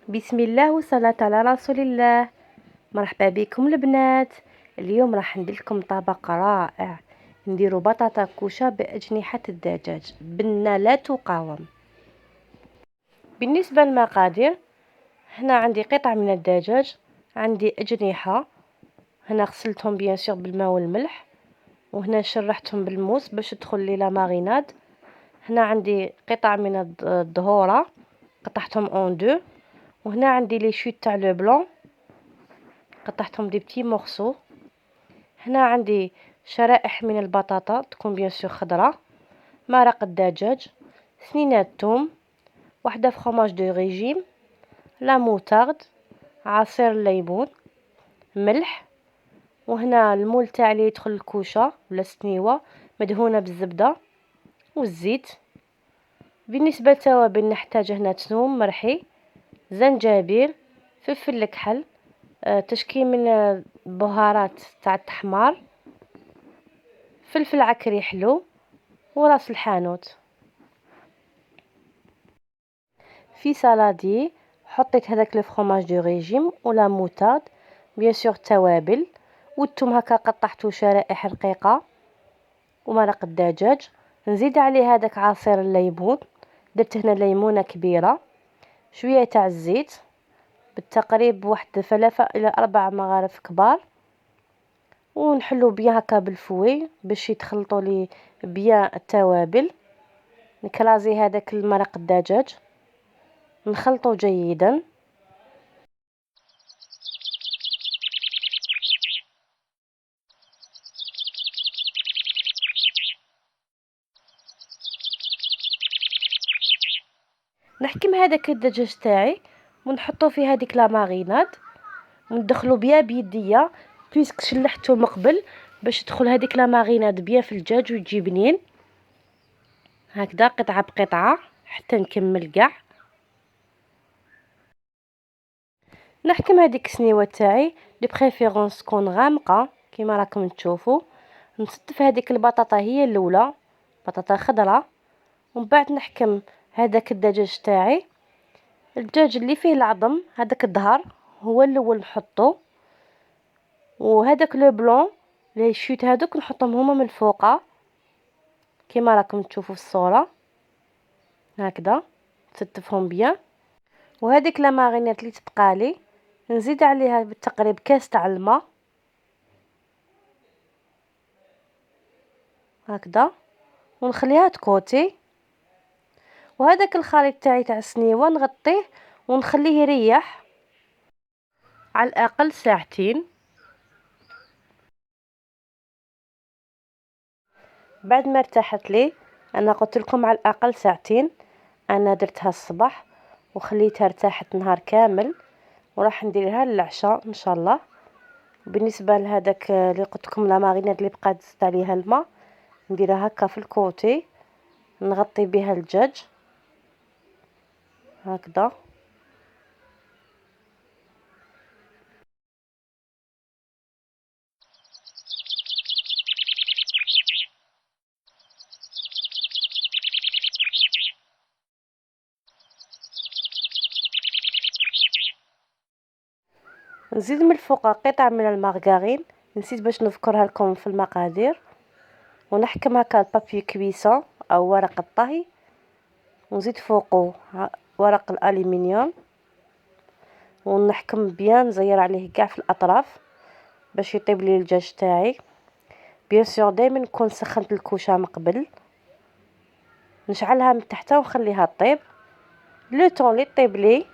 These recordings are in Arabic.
بسم الله والصلاة على رسول الله. مرحبا بكم البنات. اليوم راح ندير لكم طبق رائع. نديروا بطاطا كوشه بأجنحة الدجاج بنة لا تقاوم. بالنسبة للمقادير، هنا عندي قطع من الدجاج، عندي أجنحة، هنا غسلتهم بيان سور بالماء والملح، وهنا شرحتهم بالموس باش تدخل لي لا ماريناد. هنا عندي قطع من الدهورة قطعتهم اون دو، وهنا عندي لي شوت تاع لو بلون قطعتهم دي بتي مورسو. هنا عندي شرائح من البطاطا تكون بيان سور خضراء، مرق الدجاج، سنينات توم، واحدة فرomاج دو ريجيم، لا موتارد، عصير الليمون، ملح. وهنا المول تاعي اللي يدخل الكوشه ولا السنيوه مدهونه بالزبده والزيت. بالنسبه للتوابل نحتاج هنا ثوم مرحي، زنجبيل، فلفل الكحل، تشكيل من البهارات تاع التحمار، فلفل عكري حلو، وراس الحانوت. في سالادي حطيت هذاك لو فرomاج دو ريجيم ولا موتاد بيان سور التوابل والثوم هكا قطعته شرائح رقيقه، ومرق الدجاج. نزيد عليه هذاك عصير الليمون، درت هنا ليمونه كبيره، شويه تاع الزيت بالتقريب واحد 3 إلى 4 مغارف كبار، ونحلو بيان هكا بالفوي باش يتخلطوا لي بيان التوابل. نكرازي هذاك المرق الدجاج، نخلطه جيدا. نحكم هذاك الدجاج تاعي ونحطه في هذيك لا ماريناد، وندخلو بيان بيديا بيسك شلحته من قبل باش تدخل هذيك لا ماريناد بيان في الدجاج وتجي بنين هكذا قطعه بقطعه حتى نكمل كاع. نحكم هذيك السنيوه تاعي دو بريفيرونس تكون غامقه كيما راكم تشوفوا. نصدف هذيك البطاطا هي الاولى، بطاطا خضراء، ومن بعد نحكم هذاك الدجاج تاعي. الدجاج اللي فيه العظم هذاك الظهر هو الاول نحطه، وهذاك لو بلون لي شوت هذوك نحطهم هما من الفوقه كيما راكم تشوفوا في الصوره هكذا، نستفهم بيان. وهذيك لا مارينات اللي تبقى لي نزيد عليها بالتقريب كاس تاع الماء هكذا، ونخليها تكوتي. وهذاك الخليط تاعي تاع السنيوه نغطيه ونخليه يريح على الاقل ساعتين. بعد ما ارتاحت لي، انا قلت لكم على الاقل ساعتين، انا درتها الصباح وخليتها ارتاحت نهار كامل، وراح نديرها للعشاء ان شاء الله. بالنسبه لهذاك اللي قلت لكم لا ماريناد اللي بقات زدت عليها الماء، نديرها هكا في الكوتي، نغطي بها الدجاج هكذا. نزيد من الفوق قطع من المارغرين، نسيت باش نذكرها لكم في المقادير. ونحكم هكا البابي كويسون او ورق الطهي، ونزيد فوقه ورق الالومنيوم، ونحكم بيان نزير عليه كاع في الاطراف باش يطيب لي الدجاج تاعي. بيان سور دائما نكون سخنت الكوشه من قبل، نشعلها من تحت ونخليها طيب. لو طون لي طيب لي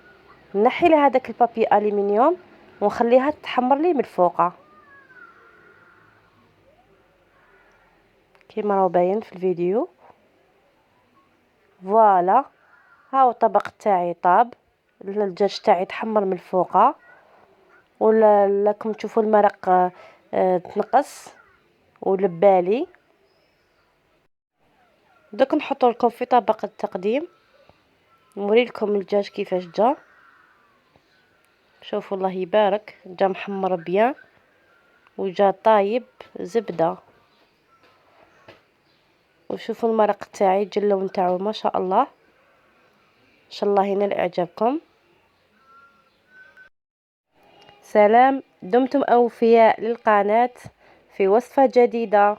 نحي لها هذاك البابي الومنيوم ونخليها تحمر لي من فوقه كيما راهو باين في الفيديو. فوالا، هاو الطبق تاعي طاب، الدجاج تاعي تحمر من الفوقه، ولا لكم تشوفوا المرق تنقص ولبالي. دوك نحط لكم في طبق التقديم، نوري لكم الدجاج كيفاش جا. شوفوا الله يبارك، جا محمر بيان وجا طايب زبده. وشوفوا المرق تاعي جا اللون تاعو ما شاء الله، ان شاء الله ينال اعجابكم. سلام، دمتم أوفياء للقناة في وصفة جديدة.